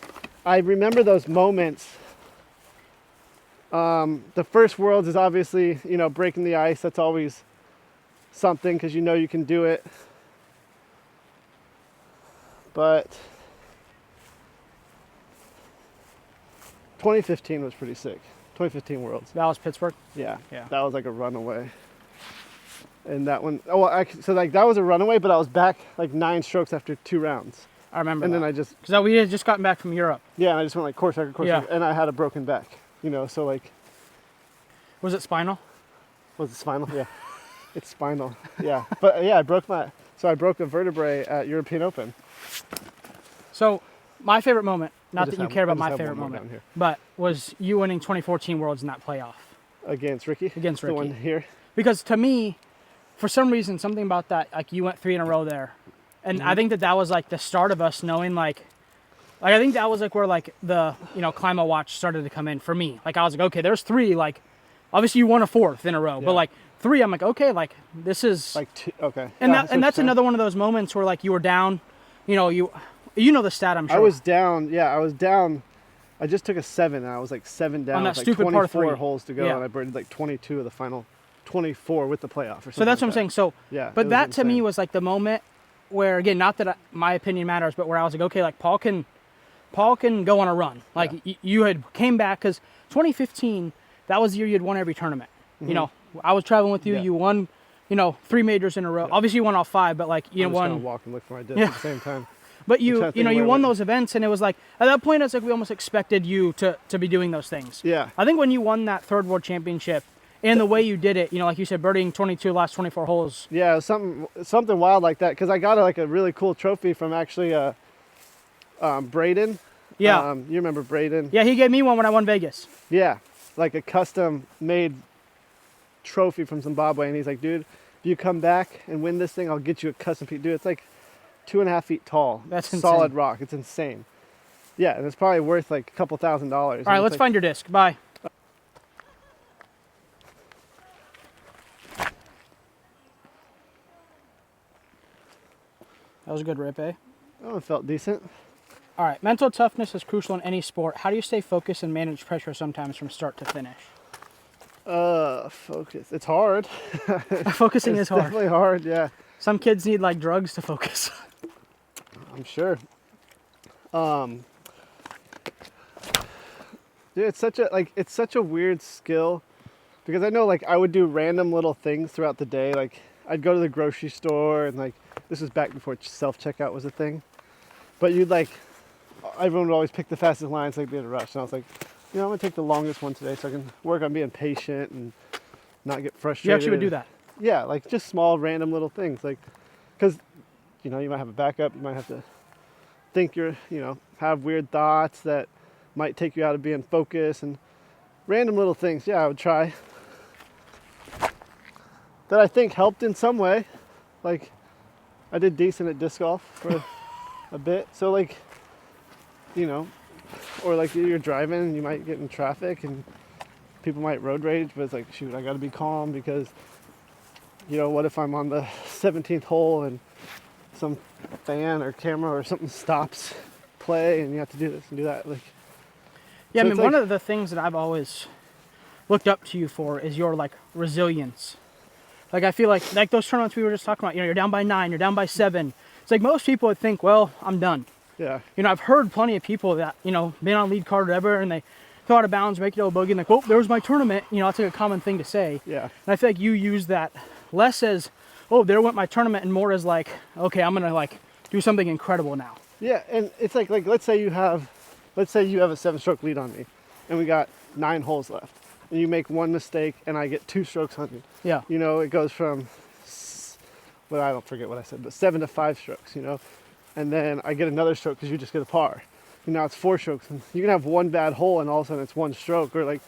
I remember those moments. The first Worlds is obviously, you know, breaking the ice. That's always something because you know you can do it. But 2015 was pretty sick. 2015 Worlds. That was Pittsburgh. Yeah. Yeah. That was like a runaway. And that one, oh, so like that was a runaway, but I was back like 9 strokes after 2 rounds. I remember. And that. then I just, because we had just gotten back from Europe. yeah, and I just went like course record, Yeah. and I had a broken back, you know, so like, Was it spinal? was it spinal? Yeah. It's spinal. Yeah. But yeah, I broke a vertebrae at European Open. So, my favorite moment, not just that you have- care I about just my have favorite one more moment, down here. but was you winning 2014 Worlds in that playoff Against Ricky? against The Ricky. one here? Because to me, for some reason, something about that, like you went 3 in a row there. And Mm-hmm. I think that was like the start of us knowing like I think that was like where like the, you know, Climo watch started to come in for me. Like I was like, okay, there's 3, like obviously you won a 4th in a row, Yeah. but like 3, I'm like, okay, like this is Like, okay. and Yeah, that's another one of those moments where like you were down, you know, you know the stat, I'm sure. I was down. Yeah, I was down. I just took a 7, and I was like 7 down. On that with, like stupid par 24 3. holes to go, Yeah. and I birdied like 22 of the final 24 with the playoff or something. So that's what I'm like saying. So, that. Yeah. but it was that to me insane. was like the moment where, again, not that my opinion matters, but where I was like, okay, like Paul can go on a run. Like you had came back because 2015, that was the year you had won every tournament. You know, I was traveling with you. Yeah. You won, you know, 3 majors in a row. Obviously, you won all 5, but like you I'm just gonna won. walk and look for my disc Yeah. at the same time. But trying to you think know, you where I won went. those events, and it was like at that point, it's like we almost expected you to be doing those things. Yeah. I think when you won that 3rd World Championship and the way you did it, you know, like you said, birdieing 22 last 24 holes. Yeah, it was something wild like that because I got like a really cool trophy from actually Braden. Yeah. You remember Braden? Yeah, he gave me one when I won Vegas. Yeah, like a custom made trophy from Zimbabwe, and he's like, dude, if you come back and win this thing, I'll get you a custom piece. Dude, it's like 2.5 feet tall. That's solid insane. rock. It's insane. Yeah, and it's probably worth like a couple $1,000. All right, let's find your disc. Bye. That was a good rip, eh? Oh, it felt decent. All right, mental toughness is crucial in any sport. How do you stay focused and manage pressure sometimes from start to finish? Focus. It's hard. Focusing It's is hard. definitely hard. Yeah, Some kids need like drugs to focus. I'm sure. Dude, it's such a weird skill because I know like I would do random little things throughout the day. Like I'd go to the grocery store and like this was back before self-checkout was a thing. But you'd like everyone would always pick the fastest lines like be in a rush. And I was like, you know, I'm gonna take the longest one today so I can work on being patient and not get frustrated. You actually would do that. Yeah, like just small random little things like because you know you might have a backup, you might have to think have weird thoughts that might take you out of being focused and random little things. Yeah, I would try that I think helped in some way. Like I did decent at disc golf for a bit, so like or like you're driving and you might get in traffic and people might road rage, but it's like, shoot, I got to be calm because what if I'm on the 17th hole and some fan or camera or something stops play and you have to do this and do that. Like, Yeah, so I mean, it's one like- of the things that I've always looked up to you for is your like resilience. Like I feel like those tournaments we were just talking about, you're down by 9, you're down by 7. It's like most people would think, well, I'm done. yeah, I've heard plenty of people that, been on lead card or whatever, and they go out of bounds, make it a bogey, and like, well, there was my tournament. That's like a common thing to say. yeah, And I feel like you use that less as, oh, there went my tournament, and more as like, okay, I'm gonna like do something incredible now. yeah. And it's like let's say you have a 7-stroke lead on me, and we got 9 holes left, and you make one mistake, and I get 2 strokes on you. Yeah. It goes from, well, I don't forget what I said, but 7 to 5 strokes. And then I get another stroke because you just get a par. now it's 4 strokes. And you can have one bad hole and all of a sudden it's 1 stroke, or like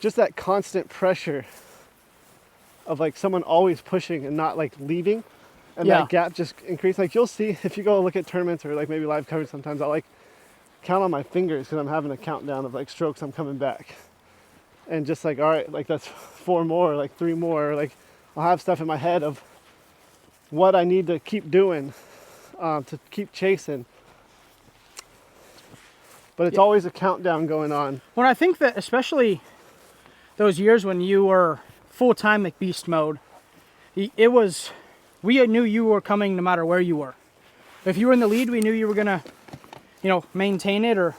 just that constant pressure of like someone always pushing and not like leaving, and Yeah. that gap just increases. Like you'll see if you go look at tournaments or like maybe live coverage, sometimes I'll like count on my fingers because I'm having a countdown of like strokes I'm coming back, and just like, all right, like that's 4 more, like 3 more, like I'll have stuff in my head of what I need to keep doing to keep chasing. But it's always a countdown going on. Well, I think that especially those years when you were full-time McBeast mode, it was, we knew you were coming no matter where you were. If you were in the lead, we knew you were gonna, you know, maintain it or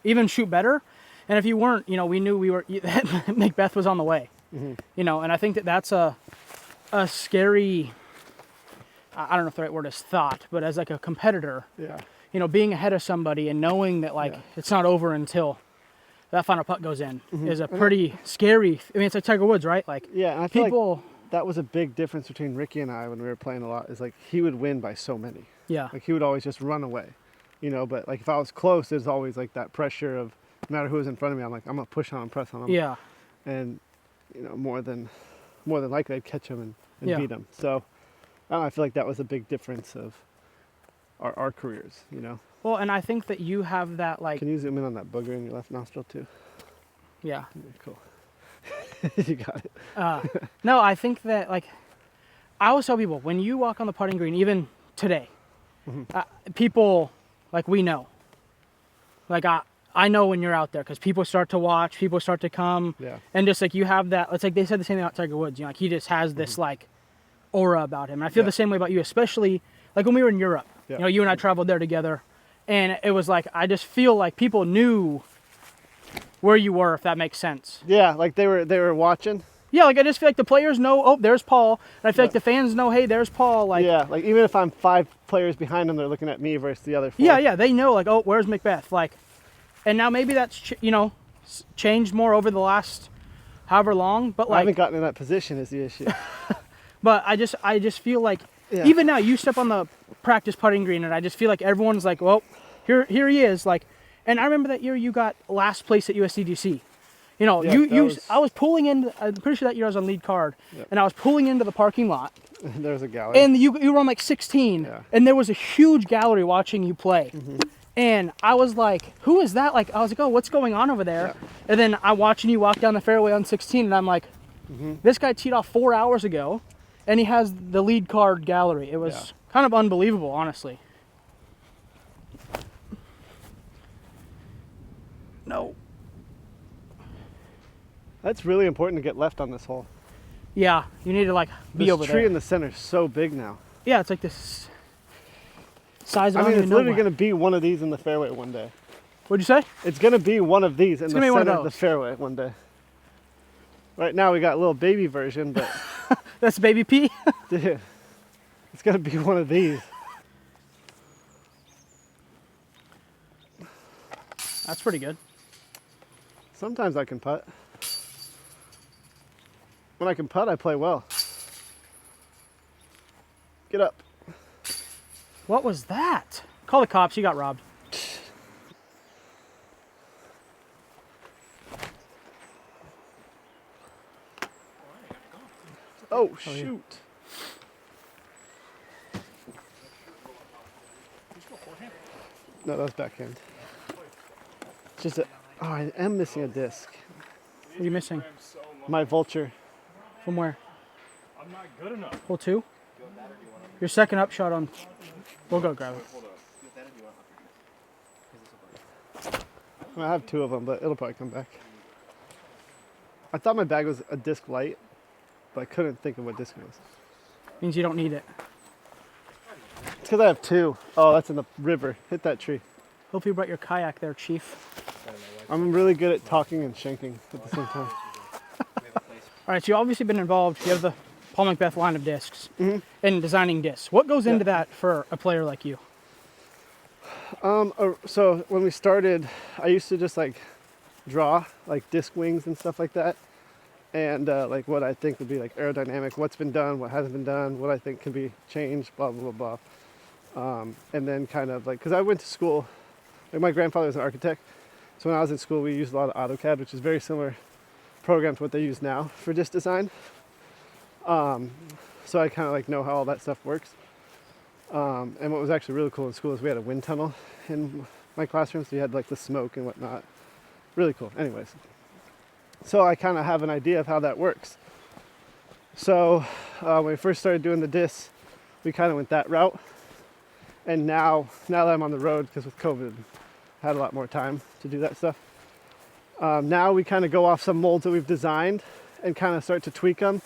even shoot better. And if you weren't, you know, we knew we were, Mcbeth was on the way. You know, and I think that that's a scary, I don't know if the right word is thought, but as like a competitor, Yeah. you know, being ahead of somebody and knowing that like it's not over until that final putt goes in is a pretty scary. I mean, it's like Tiger Woods, right? Like, Yeah, and I feel people, like that was a big difference between Ricky and I when we were playing a lot, is like he would win by so many. yeah, Like he would always just run away, you know, but like if I was close, there's always like that pressure of no matter who was in front of me, I'm like, I'm gonna push on him, press on him. yeah, And, you know, more than likely I'd catch him and Yeah. beat him. So I don't know, I feel like that was a big difference of our careers, you know. well, and I think that you have that like, Can you zoom in on that booger in your left nostril too? yeah, Yeah, cool. You got it. no, I think that like, I always tell people when you walk on the putting green, even today, people like we know, like I know when you're out there because people start to watch, people start to come, Yeah. and just like you have that. It's like they said the same thing about Tiger Woods. You know, like he just has this like aura about him. And I feel the same way about you, especially like when we were in Europe. Yeah. You know, you and I traveled there together, and it was like I just feel like people knew where you were, if that makes sense. Yeah, like they were watching. Yeah, like I just feel like the players know. Oh, there's Paul, and I feel like the fans know. Hey, there's Paul. Like Yeah, like even if I'm 5 players behind them, they're looking at me versus the other 4. yeah, they know. Like, oh, where's Mcbeth? Like, and now maybe that's you know changed more over the last however long. But I haven't like, gotten in that position is the issue. but I just feel like Yeah. even now you step on the practice putting green, and I just feel like everyone's like, well, here he is. Like, and I remember that year you got last place at USDGC. You know, Yeah, I was pulling in. I'm pretty sure that year I was on lead card, Yep. and I was pulling into the parking lot, There's a gallery. and you were on like 16, Yeah. and there was a huge gallery watching you play. Mm-hmm. And I was like, who is that? Like, I was like, oh, what's going on over there? Yeah. And then I'm watching you walk down the fairway on 16, and I'm like, Mm-hmm. this guy teed off 4 hours ago, and he has the lead card gallery. It was Yeah. kind of unbelievable, honestly. No. That's really important to get left on this hole. Yeah, you need to like be This over tree there. in the center is so big now. Yeah, it's like this size. I mean, don't it's even know literally what. going to be one of these in the fairway one day. What'd you say? It's going to be one of these in the gonna be one of center of the those. fairway one day. Right now we got a little baby version, but That's baby P. dude, it's going to be one of these. That's pretty good. Sometimes I can putt. When I can putt, I play well. Get up. What was that? Call the cops. You got robbed. Oh, shoot. No, that was backhand. Just a, oh, I am missing a disc. What are you missing? My vulture. From where? I'm not good enough. Hole 2? Your second up shot on. We'll go grab it. I have 2 of them, but it'll probably come back. I thought my bag was a disc light, but I couldn't think of what disc it was. Means you don't need it. It's because I have 2. Oh, that's in the river. Hit that tree. Hope you brought your kayak there, Chief. I'm really good at talking and shanking at the same time. All right, so you've obviously been involved. You have the Paul Mcbeth line of discs and designing discs. What goes into that for a player like you? So when we started, I used to just like draw like disc wings and stuff like that. And like what I think would be like aerodynamic, what's been done, what hasn't been done, what I think can be changed, blah, blah, blah, blah. And then kind of like, because I went to school, Like my grandfather was an architect, so when I was in school, we used a lot of AutoCAD, which is very similar program to what they use now for disc design. So I kind of like know how all that stuff works. And what was actually really cool in school is we had a wind tunnel in my classroom, so you had like the smoke and whatnot. Really cool. Anyways, so I kind of have an idea of how that works. So when we first started doing the discs, we kind of went that route. And now that I'm on the road, because with COVID, I had a lot more time to do that stuff. Now we kind of go off some molds that we've designed and kind of start to tweak them.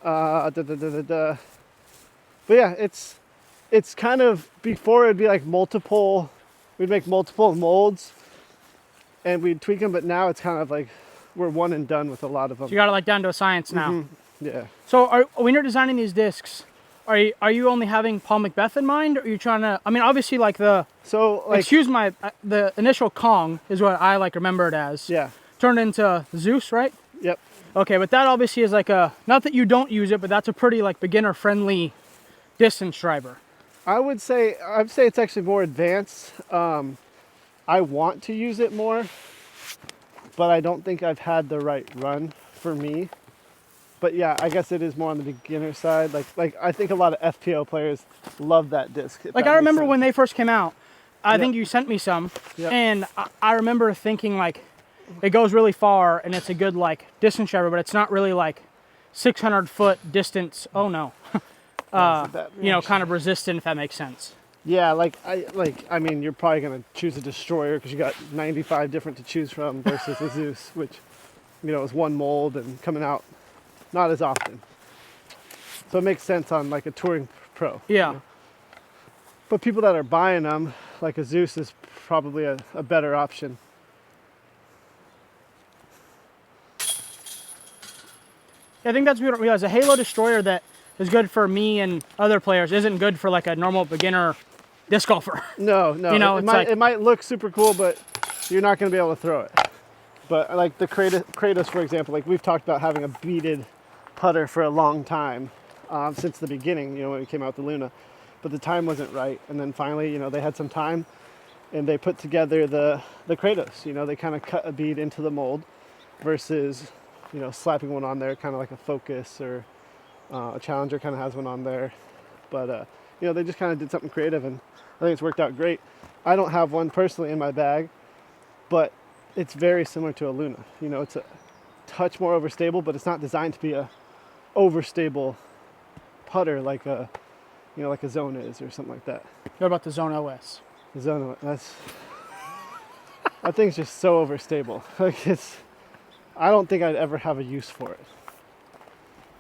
But yeah, it's kind of, before it'd be like we'd make multiple molds and we'd tweak them, but now it's kind of like we're one and done with a lot of them. So you got it like down to a science now. Mm-hmm. Yeah. So when you're designing these discs, are you only having Paul Mcbeth in mind, or are you trying to, I mean, obviously like the initial Kong is what I like remember it as. Yeah. Turned into Zeus, right? Yep. Okay, but that obviously is like not that you don't use it, but that's a pretty like beginner friendly distance driver. I'd say it's actually more advanced. I want to use it more, but I don't think I've had the right run for me. But yeah, I guess it is more on the beginner side. Like I think a lot of FPO players love that disc. Like I remember when they first came out, I think you sent me some, and I remember thinking like, it goes really far and it's a good like distance driver, but it's not really like 600-foot distance. Oh no, kind of resistant, if that makes sense. Yeah, I mean, you're probably gonna choose a destroyer because you got 95 different to choose from versus a Zeus, which is one mold and coming out not as often. So it makes sense on like a touring pro. Yeah. But people that are buying them, like a Zeus is probably a better option. I think that's what we don't realize. A Halo destroyer that is good for me and other players isn't good for like a normal beginner disc golfer. No. It might look super cool, but you're not going to be able to throw it. But like the Kratos, for example, like we've talked about having a beaded putter for a long time, since the beginning, when we came out with the Luna. But the time wasn't right. And then finally, they had some time and they put together the Kratos. They kind of cut a bead into the mold versus slapping one on there, kind of like a Focus or a Challenger kind of has one on there. But, they just kind of did something creative, and I think it's worked out great. I don't have one personally in my bag, but it's very similar to a Luna. It's a touch more overstable, but it's not designed to be a overstable putter like a Zone is or something like that. What about the Zone OS? The Zone OS, that thing's just so overstable. I don't think I'd ever have a use for it.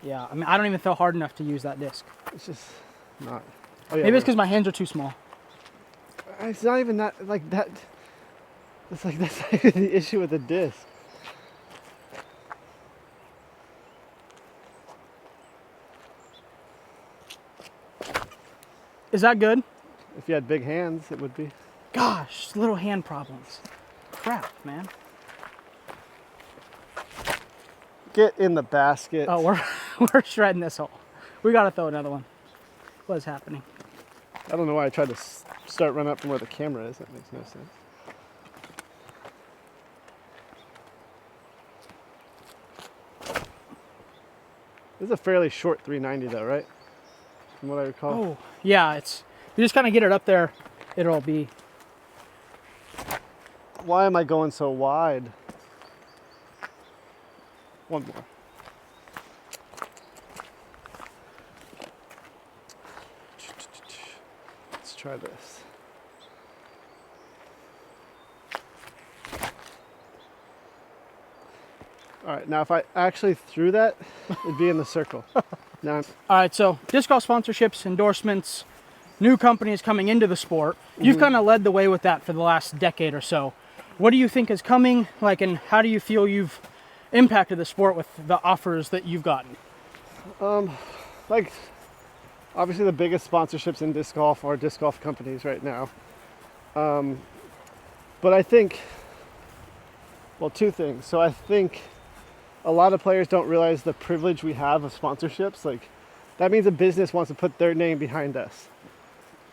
Yeah, I mean, I don't even feel hard enough to use that disc. It's just not. Maybe it's because my hands are too small. It's not even that, like that. It's like that's not even the issue with the disc. Is that good? If you had big hands, it would be. Gosh, little hand problems. Crap, man. Get in the basket. Oh, we're shredding this hole. We gotta throw another one. What is happening? I don't know why I tried to start running up from where the camera is. That makes no sense. This is a fairly short 390 though, right? From what I recall. Oh, yeah, you just kind of get it up there, it'll be. Why am I going so wide? One more. Let's try this. All right, now if I actually threw that, it'd be in the circle. Now All right, so disc golf sponsorships, endorsements, new companies coming into the sport. You've kind of led the way with that for the last decade or so. What do you think is coming, and how do you feel you've impacted the sport with the offers that you've gotten? Obviously the biggest sponsorships in disc golf are disc golf companies right now. But I think, two things. So I think a lot of players don't realize the privilege we have of sponsorships. Like, that means a business wants to put their name behind us.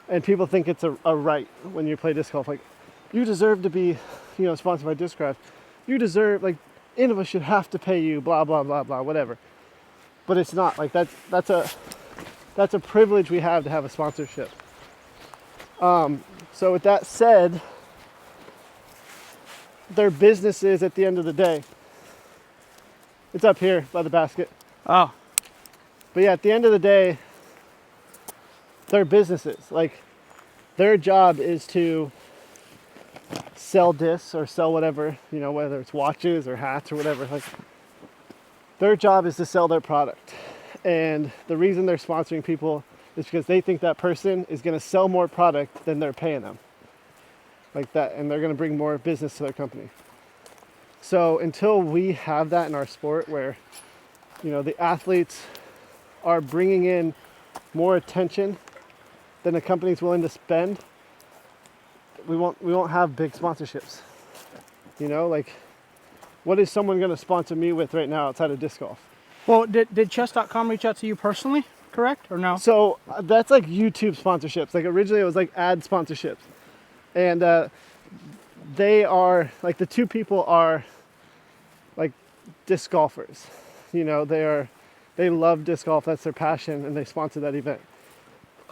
And people think it's a right when you play disc golf. Like, you deserve to be, sponsored by Discraft. You deserve, like, Innova should have to pay you, blah, blah, blah, blah, whatever. But it's not. Like, that's a privilege we have to have a sponsorship. So with that said, their businesses at the end of the day. It's up here by the basket. Oh. But yeah, at the end of the day, they're businesses. Like, their job is to sell discs or sell whatever, whether it's watches or hats or whatever. Like, their job is to sell their product. And the reason they're sponsoring people is because they think that person is going to sell more product than they're paying them. Like that, and they're going to bring more business to their company. So until we have that in our sport where, the athletes are bringing in more attention than the company's willing to spend, we won't have big sponsorships. Like, what is someone going to sponsor me with right now outside of disc golf? Well, did chess.com reach out to you personally, correct, or no? So that's like YouTube sponsorships. Like, originally it was like ad sponsorships. And they are, like, the two people are like disc golfers. They love disc golf. That's their passion, and they sponsor that event.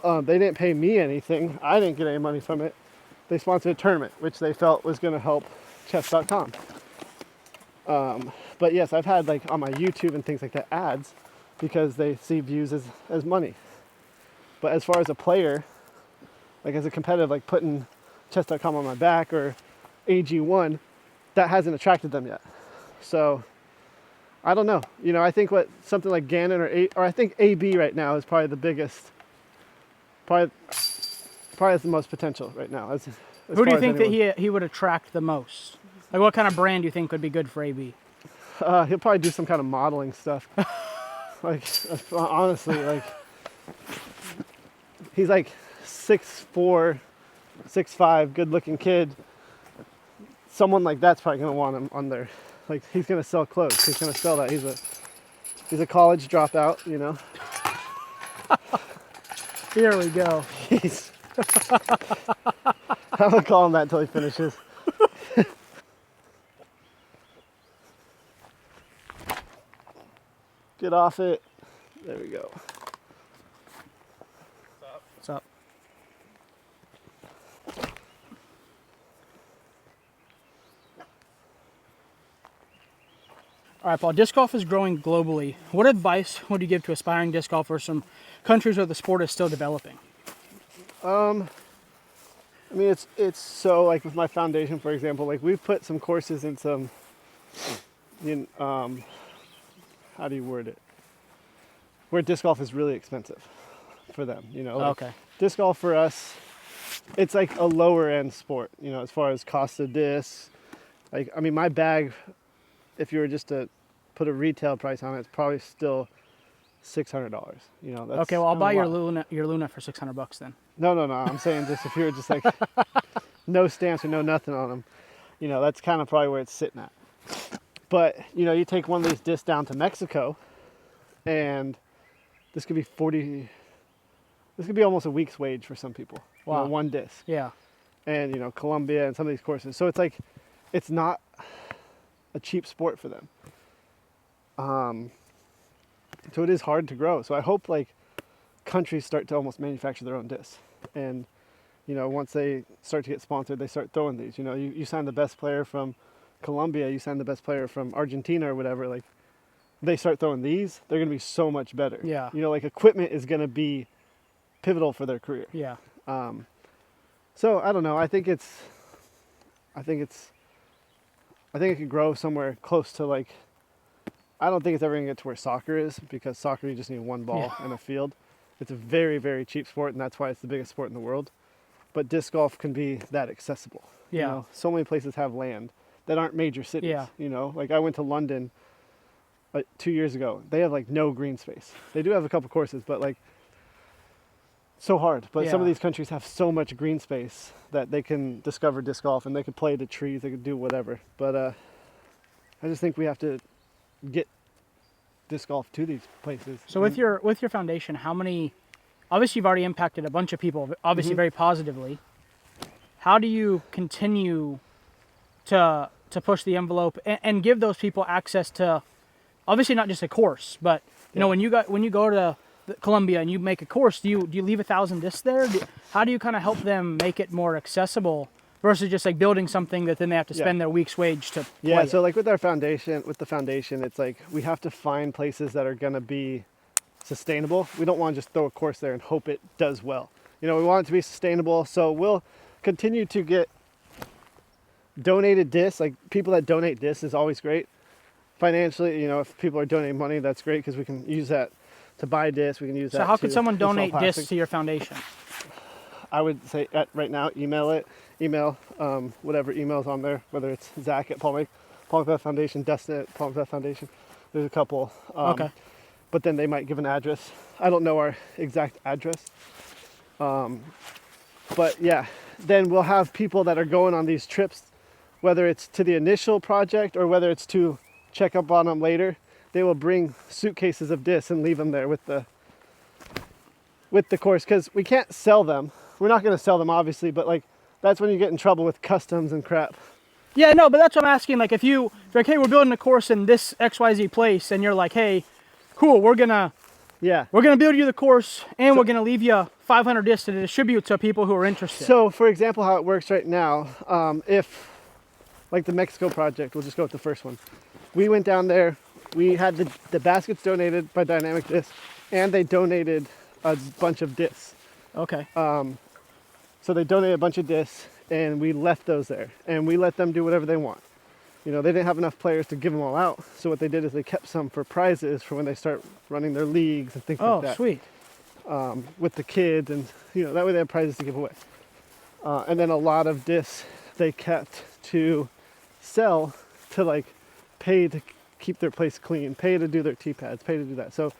They didn't pay me anything. I didn't get any money from it. They sponsored a tournament, which they felt was going to help chess.com. But yes, I've had, like, on my YouTube and things like that, ads, because they see views as money. But as far as a player, like as a competitive, like putting chess.com on my back or AG1, that hasn't attracted them yet. So I don't know. I think something like Gannon or I think AB right now is probably the biggest, probably has the most potential right now. Who do you think that he would attract the most? Like, what kind of brand do you think would be good for AB? He'll probably do some kind of modeling stuff. Like, honestly, like, he's like 6'4", 6'5", good-looking kid. Someone like that's probably gonna want him on there. Like, he's gonna sell clothes. He's gonna sell that. He's a college dropout. Here we go. He's. I'm gonna call him that until he finishes. Get off it. There we go. What's up? All right, Paul, disc golf is growing globally. What advice would you give to aspiring disc golfers from countries where the sport is still developing? I mean, it's so, like, with my foundation, for example, like, we've put some courses in some, how do you word it? Where disc golf is really expensive for them, Like, okay. Disc golf for us, it's like a lower end sport, as far as cost of discs. Like, I mean, my bag, if you were just to put a retail price on it, it's probably still $600. That's, Okay, well, I'll buy your Luna for $600 then. No. I'm saying just if you were just like no stamps or no nothing on them, that's kind of probably where it's sitting at. But, you take one of these discs down to Mexico, and this could be this could be almost a week's wage for some people. Wow. One disc. Yeah. And, Colombia and some of these courses. So it's like, it's not a cheap sport for them. So it is hard to grow. So I hope, like, countries start to almost manufacture their own discs. And, once they start to get sponsored, they start throwing these. You sign the best player from Colombia, you sign the best player from Argentina or whatever, like, they start throwing these, they're going to be so much better. Yeah. Like, equipment is going to be pivotal for their career. Yeah. So I don't know. I think it could grow somewhere close to, like, I don't think it's ever going to get to where soccer is, because soccer, you just need one ball and a field. It's a very, very cheap sport, and that's why it's the biggest sport in the world. But disc golf can be that accessible. Yeah. So many places have land that aren't major cities. Yeah. Like, I went to London 2 years ago. They have, like, no green space. They do have a couple courses, but, like, so hard. But some of these countries have so much green space that they can discover disc golf, and they can play the trees, they can do whatever. But I just think we have to get disc golf to these places. So with your foundation, how many? Obviously, you've already impacted a bunch of people. Obviously, very positively. how do you continue to push the envelope and give those people access to, obviously not just a course, but you know, when you go to Columbia and you make a course, do you leave 1,000 discs there? How do you kind of help them make it more accessible versus just like building something that then they have to spend their week's wage to play So it? like with the foundation, it's like we have to find places that are going to be sustainable. We don't want to just throw a course there and hope it does well. You know, we want it to be sustainable, so we'll continue to get donated discs. Like people that donate discs is always great. Financially, you know, if people are donating money, that's great because we can use that to buy discs. We can use that. So how could to someone install donate plastic. discs to your foundation? I would say right now, email whatever email's on there, whether it's Zach at Paul Mcbeth Foundation, Dustin at Paul Mcbeth Foundation. There's a couple. Okay. But then they might give an address. I don't know our exact address. But yeah, then we'll have people that are going on these trips, whether it's to the initial project or whether it's to check up on them later. They will bring suitcases of discs and leave them there with the course, because we can't sell them. We're not going to sell them, obviously, but like that's when you get in trouble with customs and crap. Yeah, no, but that's what I'm asking. Like if you're like, hey, we're building a course in this XYZ place, and you're like, hey, cool, we're gonna build you the course, and we're gonna leave you 500 discs to distribute to people who are interested. So, for example, how it works right now, if like the Mexico project, we'll just go with the first one. We went down there. We had the baskets donated by Dynamic Disc, and they donated a bunch of discs. Okay. So they donated a bunch of discs, and we left those there, and we let them do whatever they want. You know, they didn't have enough players to give them all out, so what they did is they kept some for prizes for when they start running their leagues and things like that. Oh, sweet. With the kids, and you know, that way they have prizes to give away. And then a lot of discs they kept to sell to like pay to keep their place clean, pay to do their tee pads, pay to do that. So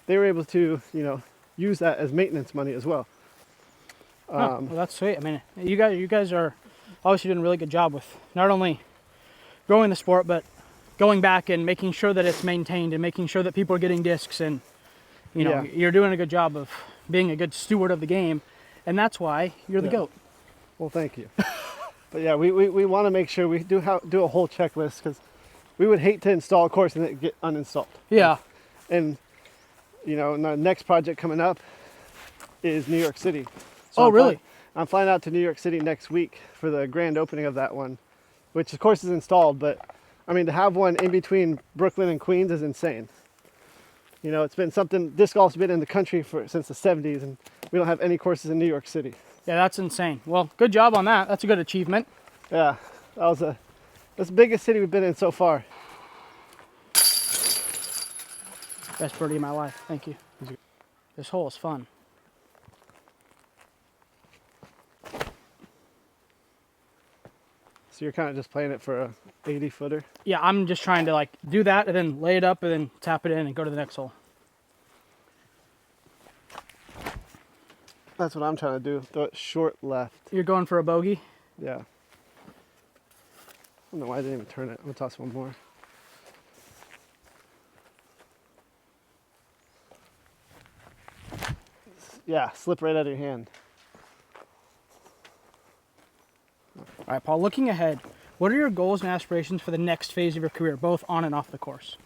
they were able to, you know, use that as maintenance money as well. Well, that's sweet. I mean, you guys are obviously doing a really good job with not only growing the sport, but going back and making sure that it's maintained and making sure that people are getting discs, and you know, you're doing a good job of being a good steward of the game, and that's why you're the GOAT. Well, thank you. But yeah, we want to make sure we do a whole checklist, because we would hate to install a course and it get uninstalled. Yeah. And you know, the next project coming up is New York City. Oh, really? I'm flying out to New York City next week for the grand opening of that one, which of course is installed, but I mean, to have one in between Brooklyn and Queens is insane. You know, it's been something, disc golf's been in the country since the 70s, and we don't have any courses in New York City. Yeah, that's insane. Well, good job on that. That's a good achievement. Yeah, that's the biggest city we've been in so far. Best birdie of my life. Thank you. This hole is fun. So you're kind of just playing it for a 80-footer? Yeah, I'm just trying to like do that and then lay it up and then tap it in and go to the next hole. That's what I'm trying to do. Throw it short left. You're going for a bogey? Yeah. I don't know why I didn't even turn it. I'm going to toss one more. Yeah, slip right out of your hand. All right, Paul, looking ahead, what are your goals and aspirations for the next phase of your career, both on and off the course?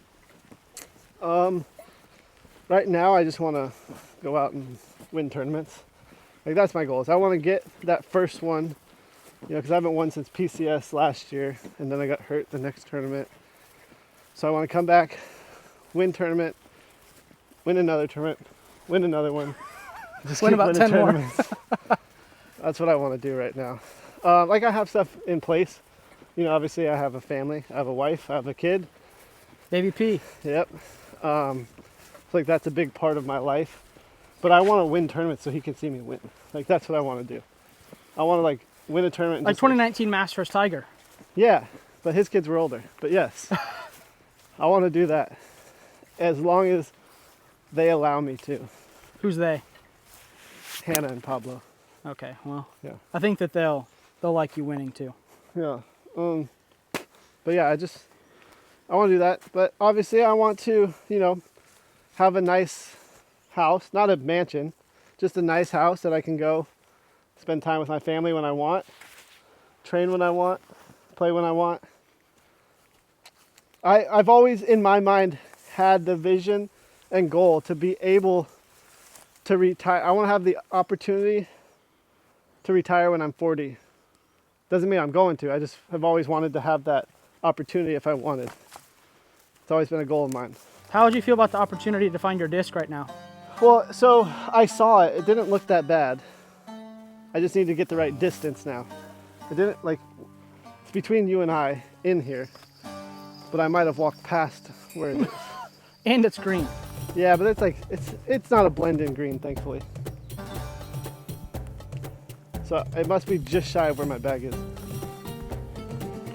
Right now, I just want to go out and win tournaments. Like, that's my goals. I want to get that first one, you know, because I haven't won since PCS last year, and then I got hurt the next tournament. So I want to come back, win tournament, win another tournament, win another one. Just Win keep about winning 10 more. tournaments. That's what I want to do right now. Like, I have stuff in place. You know, obviously I have a family, I have a wife, I have a kid. Baby P. Yep. Like, that's a big part of my life. But I want to win tournaments so he can see me win. Like, that's what I want to do. I want to, like, win a tournament. And Like just, 2019 Masters Tiger. yeah, but his kids were older. But yes, I want to do that as long as they allow me to. Who's they? Hannah and Pablo. Okay, well, Yeah. I think that they'll like you winning too. Yeah. But yeah, I want to do that. But obviously I want to, you know, have a nice house, not a mansion, just a nice house that I can go spend time with my family when I want. train when I want, play when I want. I've always, in my mind, had the vision and goal to be able to retire. I want to have the opportunity to retire when I'm 40. Doesn't mean I'm going to. I just have always wanted to have that opportunity if I wanted. It's always been a goal of mine. How would you feel about the opportunity to find your disc right now? Well, so I saw it. It didn't look that bad. I just need to get the right distance now. It didn't, like, it's between you and I in here, but I might have walked past where it is. And it's green. Yeah, but it's like, it's not a blend-in green, thankfully. So it must be just shy of where my bag is.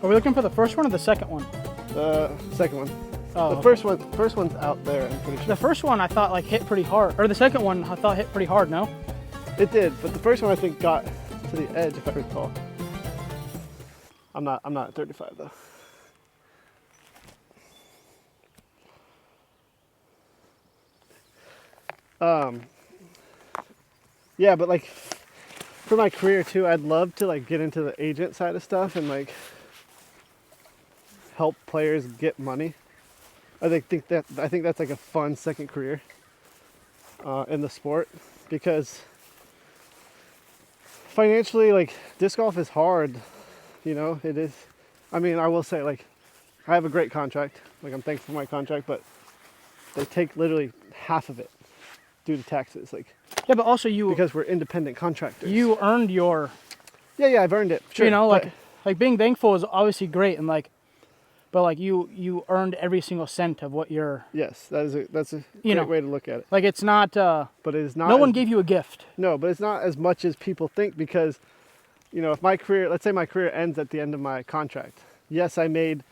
Are we looking for the first one or the second one? The second one. Oh, The first one's out there, I'm pretty sure. the first one I thought like hit pretty hard, or the second one I thought hit pretty hard. No. It did, but the first one I think got to the edge, if I recall. I'm not at 35 though. Yeah, but like for my career too, I'd love to like get into the agent side of stuff and like help players get money. I think that's like a fun second career in the sport, because financially, like, disc golf is hard, you know. It is. I mean, I will say, like, I have a great contract. Like, I'm thankful for my contract, but they take literally half of it due to taxes. Like, Yeah, but also because we're independent contractors. you earned your, Yeah, I've earned it. Sure, you know, but- like being thankful is obviously great, and like, but like you earned every single cent of what you're. Yes, that's a You great know, way to look at it. Like it's not. But it is not. No one as- gave you a gift. No, but it's not as much as people think, because, you know, if my career, let's say my career ends at the end of my contract. Yes, I made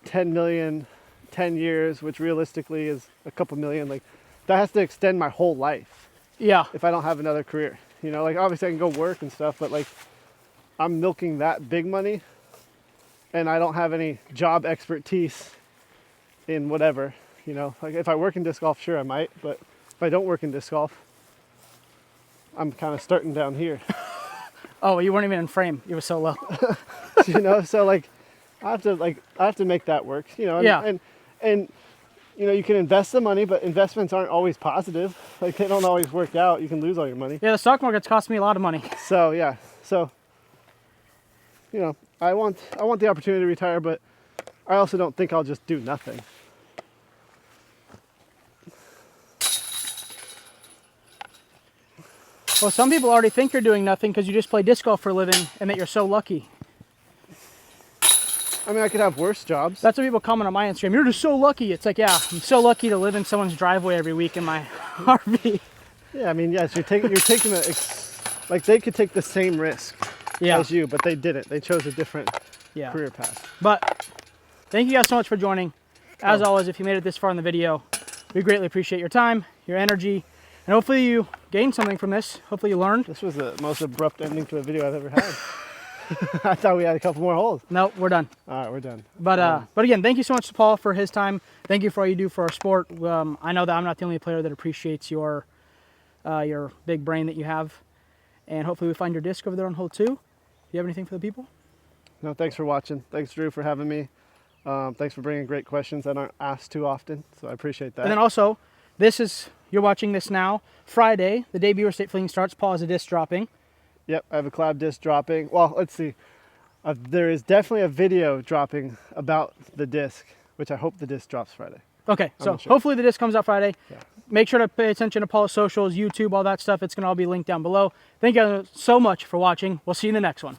10 million, 10 years, which realistically is a couple million. Like, that has to extend my whole life Yeah. if I don't have another career. You know, like, obviously I can go work and stuff, but like, I'm milking that big money, and I don't have any job expertise in whatever, you know. Like, if I work in disc golf, sure, I might, but if I don't work in disc golf, I'm kind of starting down here. Oh, you weren't even in frame. You were so low. You know, so like I have to make that work, you know. And, Yeah. and you know, you can invest the money, but investments aren't always positive. Like, they don't always work out. You can lose all your money. Yeah, the stock market's cost me a lot of money. So yeah, so you know, I want the opportunity to retire, but I also don't think I'll just do nothing. Well, some people already think you're doing nothing because you just play disc golf for a living and that you're so lucky. I mean, I could have worse jobs. That's what people comment on my Instagram. You're just so lucky. It's like, yeah, I'm so lucky to live in someone's driveway every week in my RV. Yeah, I mean, yes, you're taking like, they could take the same risk Yeah. as you, but they didn't. They chose a different Yeah. career path. But thank you guys so much for joining. As Oh. always, if you made it this far in the video, we greatly appreciate your time, your energy, and hopefully you gained something from this. Hopefully you learned. This was the most abrupt ending to a video I've ever had. I thought we had a couple more holes. No, we're done. All right, we're done. But again, thank you so much to Paul for his time. Thank you for all you do for our sport. I know that I'm not the only player that appreciates your big brain that you have. And hopefully we find your disc over there on hole 2. Do you have anything for the people? No, thanks for watching. Thanks, Drew, for having me. Thanks for bringing great questions that aren't asked too often, so I appreciate that. And then also, you're watching this now, Friday, the day Beaver State Fling starts. Paul has a disc dropping. Yep, I have a cloud disc dropping. Well, let's see. There is definitely a video dropping about the disc, which I hope the disc drops Friday. Okay, so not sure. hopefully the disc comes out Friday. Yeah. Make sure to pay attention to Paul's socials, YouTube, all that stuff. It's going to all be linked down below. Thank you guys so much for watching. We'll see you in the next one.